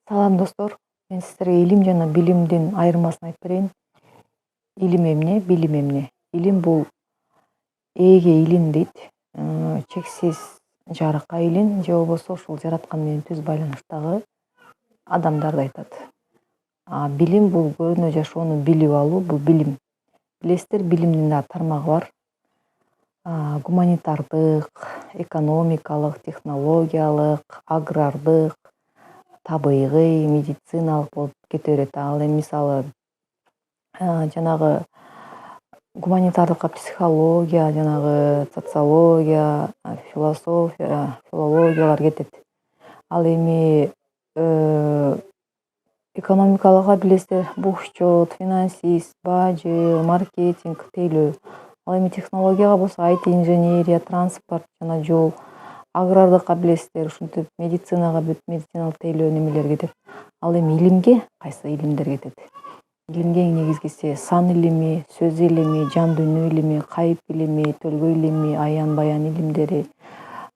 Салам достор, мен сиздерге илим жана билимдин айырмасын айтып берейин. Илим эмне, билим эмне? Илим бул ээге илин дейт. Чексиз жарыкка илин же болбосо ушул жараткан менен түз байланыштагы адамдарды айтат. Билим бул көрүүнү жашоону билип алуу, бул билим. Билесиздер, билимдин да тармагы бар. Гуманитардык, экономикалык, технологиялык, агрардык, табигый, медициналык болуп кете берет. Ал эми мисалы жанагы гуманитардыкка психология, жанагы социология, философия, филологиялар кетет. Ал эми экономикалыкка билесиздер, бухучет, финансист, бажы, маркетинг, тейлөө. Ал эми технологияга болсо IT инженерия, транспорт жана жол. Агрардыкка билесиздер, ушинтип медицинага медициналык тейлөө немелер кетет. Ал эми илимге кайсы илимдер кетет? Илимге эң негизгиси сан илими, сөз илими, жан дүйнө илими, кайып илими, төлгөй илими, аян баян илимдери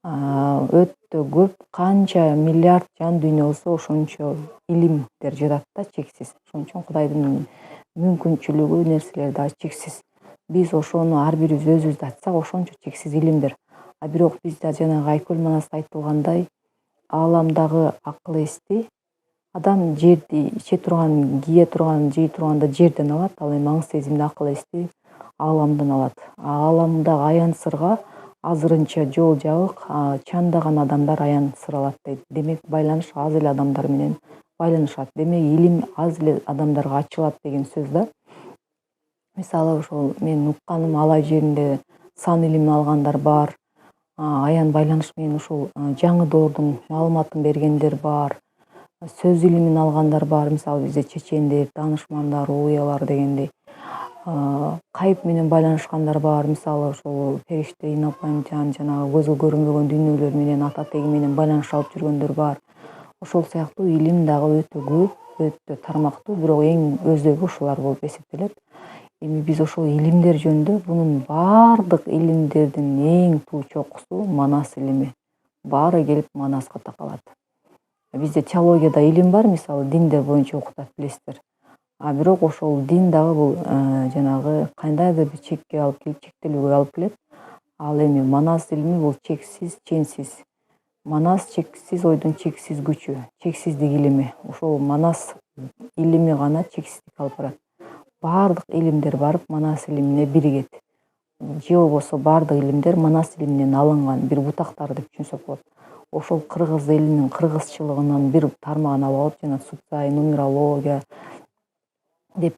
өтө көп, канча миллиард жан дүйнө болсо ошончо илимдер жатат да, чексиз. Ошон үчүн Кудайдын мүмкүнчүлүгү, нерселери да чексиз. Биз ошону ар бирибиз өзүбүздө ачсак, ошончо чексиз илимдер. Бирок бизде жанагы Айкөл Манаста айтылгандай, ааламдагы акыл эсти адам жерди иче турган, кие турган, жей турганда жерден алат, ал эми аң сезимди, акыл эсти ааламдан алат. Ааламдагы аян сырга азырынча жол жабык, чандаган адамдар аян сыр алат дейт. Демек байланыш аз эле адамдар менен байланышат. Демек илим аз эле адамдарга ачылат деген сөз да. Мисалы ошол мен укканым Алай жеринде сан илимин алгандар бар. Аян байланыш менен ушул жаңы доордун маалыматын бергендер бар. Сөз илимин алгандар бар. Мисалы бизде чечендер, данышмандар, уялар дегендей. Кайып менен байланышкандар бар. Мисалы ошол периште, инопланетян, жанагы көзгө көрүнбөгөн дүйнөлөр менен, ата теги менен байланыш алып жүргөндөр бар. Ошол сыяктуу илим дагы өтө көп, өтө тармактуу, бирок эң өзөгү ушулар болуп эсептелет. Эми биз ошол илимдер жөнүндө бунун баардык илимдердин эң туу чокусу манас илими. Баары келип манаска такалат. Бизде теологияда илим бар, мисалы диндер боюнча окутат, билесиздер. Бирок ошол дин дагы бул жанагы кандайдыр бир чекке алып келип, чектелүүгө алып келет. Ал эми манас илими бул чексиз, ченсиз. Манас чексиз ойдун чексиз күчү, чексиздик илими. Ошол манас илими гана чексиздик алып барат. Баардык илимдер барып манас илимине биригет. Же болбосо баардык илимдер манас илиминен алынган бир бутактар деп түшүнсөк болот. Ошол кыргыз элинин кыргызчылыгынан бир тармагын алып алып, жана социай, нумерология деп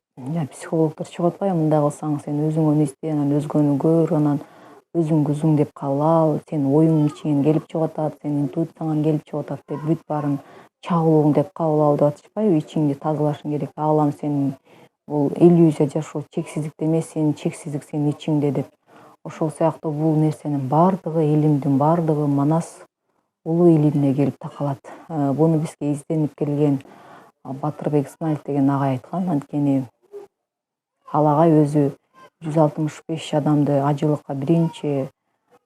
психологдор чыгып атпайбы, мындай кылсаң сен өзүңөн изде, анан өзгөнү көр, анан өзүң күзүң деп кабыл ал, сен оюң ичиңен келип чыгып атат, сенин интуицияңан келип чыгып атат деп бүт баарын чагылууң деп кабыл ал деп атышпайбы, ичиңди тазалашың керек. Аалам сенин бул иллюзия жашоо, чексиздикте эмес, сенин чексиздик сенин ичиңде деп. Ошол сыяктуу бул нерсенин баардыгы, илимдин баардыгы манас улуу илимине келип такалат. Буну бизге изденип келген Батырбек Исмаилов деген агай айткан. Анткени ал агай өзү 165 адамды ажылыкка биринчи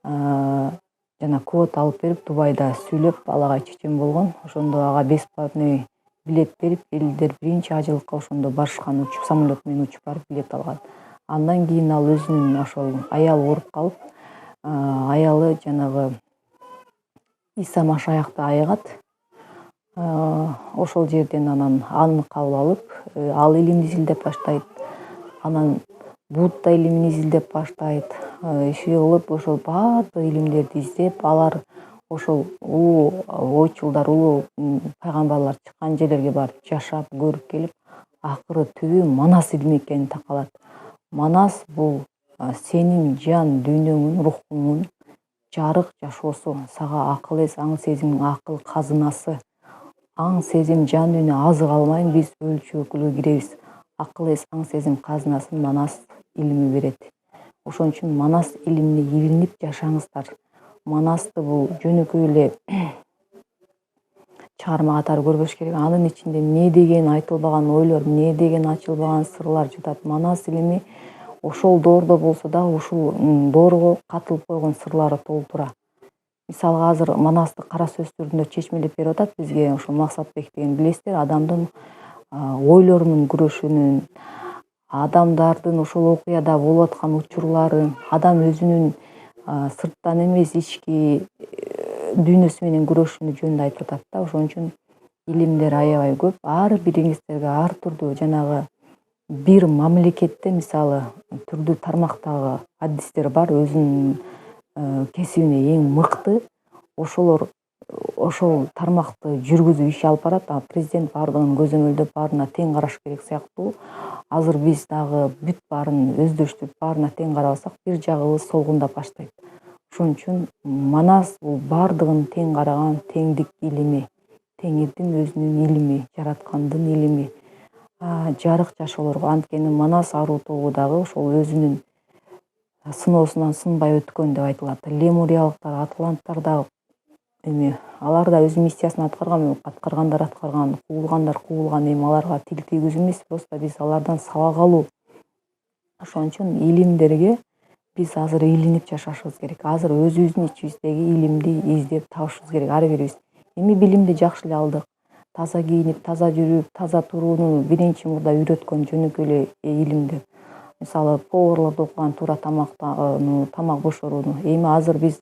жана квота алып берип, Дубайда сүйлөп, ал агай чечен болгон. Ошондо ага бесплатный билет берип, элдер биринчи ажылыкка ошондо барышкан, учуп, самолет менен учуп барып билет алган. Андан кийин ал өзүнүн ошол аялы ооруп калып, аялы жанагы Иса Машаякты айыгат. Ошол жерден анан аны кабыл алып, ал илимди изилдеп баштайт. Анан Будда илимин изилдеп баштайт. Иши кылып, ошол баардык илимдерди издеп, алар ошол улуу ойчулдар, улуу пайгамбарлар чыккан жерлерге барып жашап, көрүп келип, акыры түбү манас илими экенин такалат. Манас бул сенин жан дүйнөңүн, рухуңун жарык жашоосу, сага акыл эс, аң сезимдин акыл казынасы. Аң сезим жан дүйнө азык алмайын, биз өлчөккөлгө киребиз. Акыл эс, аң сезим казынасын манас илими берет. Ошон үчүн манас илимине илинип жашаңыздар. Манасты бул жөнөкөй эле чыгарма катары көрбөш керек. Анын ичинде эмне деген айтылбаган ойлор, эмне деген ачылбаган сырлар жатат. Манас илими ошол доордо болсо дагы ушул доорго катылып койгон сырлары толтура. мисалга азыр Манастык кара сөз түрүндө чечмелеп берип атат бизге ошо Максатбек деген билесиздер, адамдын ойлорунун күрөшүнүн, адамдардын ошол окуяда болуп аткан учурларын, адам өзүнүн сырттан эмес ички дүйнөсү менен күрөшүнү жөнүндө айтып атат да. Ошон үчүн илимдер аябай көп. Ар бириңиздерге ар түрдүү жанагы бир мамлекетте мисалы түрдүү тармактагы адистер бар, өзүнүн кесибине эң мыкты. Ошолор ошол тармакты жүргүзүп иш алып барат. Президент баардыгын көзөмөлдөп, баарына тең караш керек сыяктуу. Азыр биз дагы бүт баарын өздөштүрүп, баарына тең карабасак, бир жагыбыз солгундап баштайт. Ошон үчүн Манас бул баардыгын тең караган теңдик илими, Теңирдин өзүнүн илими, жараткандын илими, жарык жашоолорго. Анткени Манас аруу тобу дагы ошол өзүнүн сыноосунан сынбай өткөн деп айтылат. Лемуриялыктар, атланттар дагы алар да өз миссиясын аткаргандар, куулган, эми аларга тил тийгизүү эмес, просто биз алардан сабак алуу. Ошон үчүн илимдерге биз азыр илинип жашашыбыз керек. Азыр өзүбүздүн ичибиздеги илимди издеп табышыбыз керек ар бирибиз. Эми билимди жакшы эле алдык. Таза кийинип, таза жүрүп, таза турууну биринчи мурда үйрөткөн жөнөкөй эле илимдер. Мисалы поварлордо окуган туура тамак бошорууну. Эми азыр биз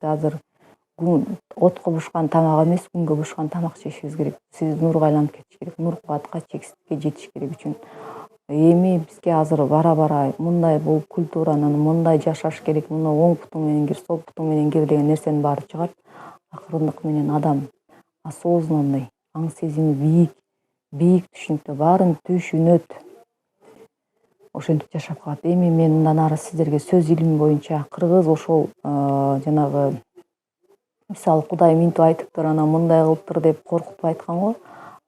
отко бышкан тамак эмес, күнгө бышкан тамак жешибиз керек. Сиз нурга айланып кетиш керек, нур кубатка, чексиздикке жетиш керек үчүн. Эми бизге азыр бара мындай бул культуранын мындай жашаш керек, муну оң бутуң менен кир, сол бутуң менен кир деген нерсенин баары чыгат. Акырындык менен адам осознанный, аң сезими бийик түшүнүктө баарын түшүнөт. Ошентип жашап калат. Эми мен мындан ары сиздерге сөз илими боюнча кыргыз ошол жанагы мисалы Кудай минтип айтыптыр, анан мындай кылыптыр деп коркутуп айтканго,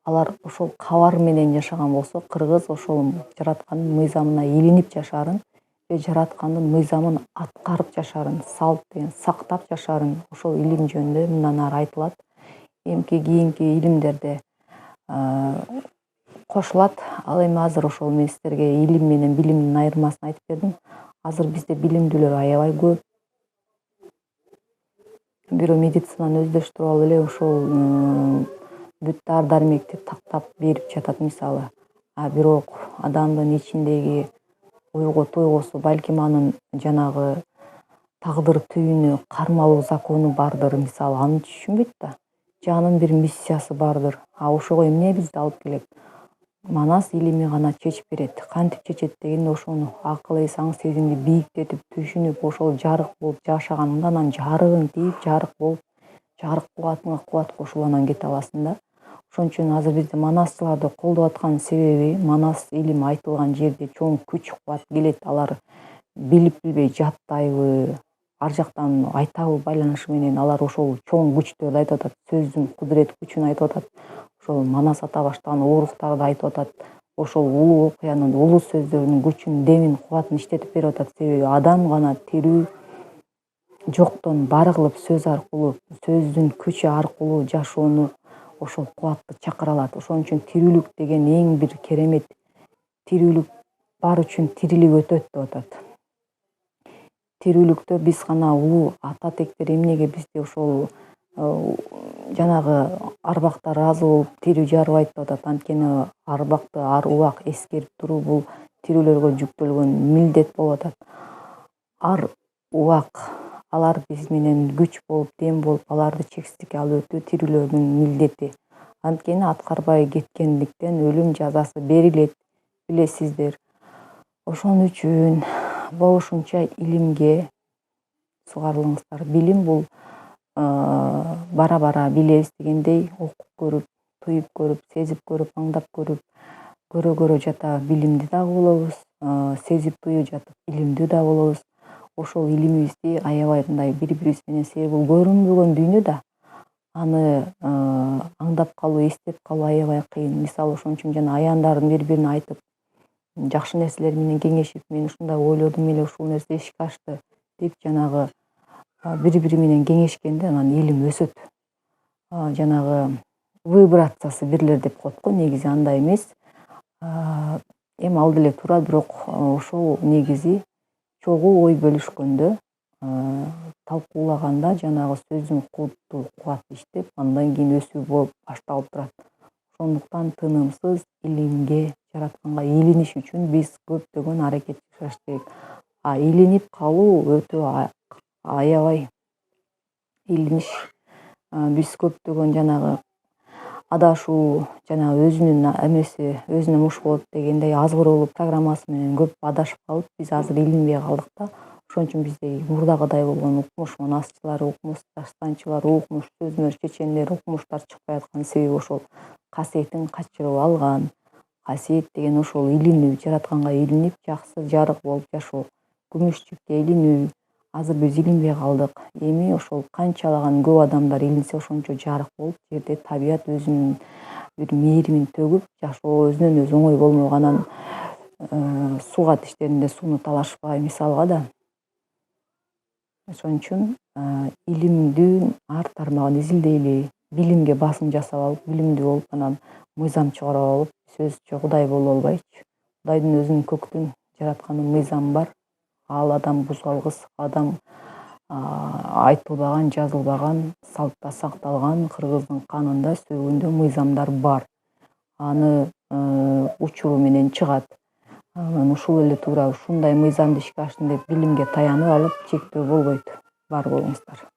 алар ошол кабар менен жашаган болсо, кыргыз ошол жараткандын мыйзамына илинип жашаарын же жараткандын мыйзамын аткарып жашаарын, салт деген сактап жашаарын ошол илим жөнүндө мындан ары айтылат. Кийинки илимдерде кошулат. Ал эми азыр ошол мен сиздерге илим менен билимдин айырмасын айтып бердим. Азыр бизде билимдүүлөр аябай көп. Бирөө медицинаны өздөштүрүп алып эле ошол бүт дары-дармекти тактап берип жатат мисалы. Бирок адамдын ичиндеги туйгусу балким анын жанагы тагдыр түйүнү, кармалуу закону бардыр мисалы, аны түшүнбөйт да. Же анын бир миссиясы бардыр. Ошого эмне бизди алып келет? Манас илими гана чечип берет. Кантип чечет дегенде ошону акыл эс аң сезимди бийиктетип түшүнүп, ошол жарык болуп жашаганда анан жарыгың тийип, жарык болуп, жарык кубатыңа кубат кошулуп анан кете аласың да. Ошон үчүн азыр бизде манасчыларды колдоп аткан себеби, Манас илим айтылган жерде чоң күч кубат келет. Алар билип билбей жаттайбы, ар жактан айтабы байланышы менен алар ошол чоң күчтөрдү айтып атат, сөздүн кудурет күчүн айтып атат. Ошол Манас ата баштаган ооруктарды айтып атат. Ошол улуу окуянын, улуу сөздөрүнүн күчүн, демин, кубатын иштетип берип атат. Себеби адам гана тирүү жоктон бар кылып сөз аркылуу, сөздүн күчү аркылуу жашоону ошол кубатты чакыра алат. Ошон үчүн тирүүлүк деген эң бир керемет. Тирүүлүк бар үчүн тирилик өтөт деп атат. Тирүүлүктө биз гана улуу ата тектер эмнеге бизди ошол жанагы арбакта ыраазы болуп тирүү жарыбайт деп атат. Анткени арбакты ар убак эскерип туруу бул тирүүлөргө жүктөлгөн милдет болуп атат. Ар убак алар биз менен күч болуп, дем болуп, аларды чексиздикке алып өтүү тирүүлөрдүн милдети. Анткени аткарбай кеткендиктен өлүм жазасы берилет, билесиздер. Ошон үчүн болушунча илимге сугарылыңыздар. Билим бул бара билебиз дегендей окуп көрүп, туюп көрүп, сезип көрүп, аңдап көрүп, көрө жата билимди дагы болобуз, сезип туюу жатып илимдүү да болобуз. Ошол илимибизди аябай мындай бири-бирибиз менен, себеби бул көрүнбөгөн дүйнө да, аны аңдап калуу, эстеп калуу аябай кыйын. Мисалы ошон үчүн жана аяндардын бири-бирине айтып, жакшы нерселер менен кеңешип, мен ушундай ойлодум эле, ушул нерсе ишке ашты деп жанагы бири-бири менен кеңешкенде анан илим өсөт. Жанагы вибрациясы бирлер деп коет го, негизи андай эмес. Эми ал деле туура, бирок ошол негизи чогуу ой бөлүшкөндө талкуулаганда жанагы сөздүн кудду кубат иштеп андан кийин өсүү болуп башталып турат. Ошондуктан тынымсыз илимге, жаратканга илиниш үчүн биз көптөгөн аракет жасаш керек. Илинип калуу өтө аябай илиниш. Биз көптөгөн жанагы адашуу, жанагы өзүнүн эмеси өзүнө муш болот дегендей азгыроолуу программасы менен көп адашып калып, биз азыр илинбей калдык да. Ошон үчүн биздеги мурдагыдай болгон укмуш монасчылар, укмуш даштанчылар, укмуш сөзмөр чечендер, укмуштар чыкпай аткан себеби ошол. Касиетин качырып алган. Касиет деген ошол илинүү, жаратканга илинип, жакшы жарык болуп жашоо. Күмүштүккө илинүү. Азыр биз илинбей калдык. Эми ошол канчалаган көп адамдар илинсе ошончо жарык болуп, жерде табият өзүнүн бир мээримин төгүп, жашоо өзүнөн өзү оңой болмок. Анан суугат иштеринде сууну талашпай мисалга да. Ошон үчүн илимдүү ар тармагын изилдейли, билимге басым жасап алып, билимдүү болуп, анан мыйзам чыгарып алып, сөзсүзчө Кудай боло албайчы. Кудайдын өзүнүн көктүн жараткан мыйзамы бар. Ал адам буза алгыс, адам айтылбаган, жазылбаган, салтта сакталган, кыргыздын канында, сөгүндө мыйзамдар бар. Аны учуру менен чыгат. Анан ушул эле туура ушундай мыйзамды ишке ашсын деп билимге таянып алып чектөө болбойт. Бар болуңуздар.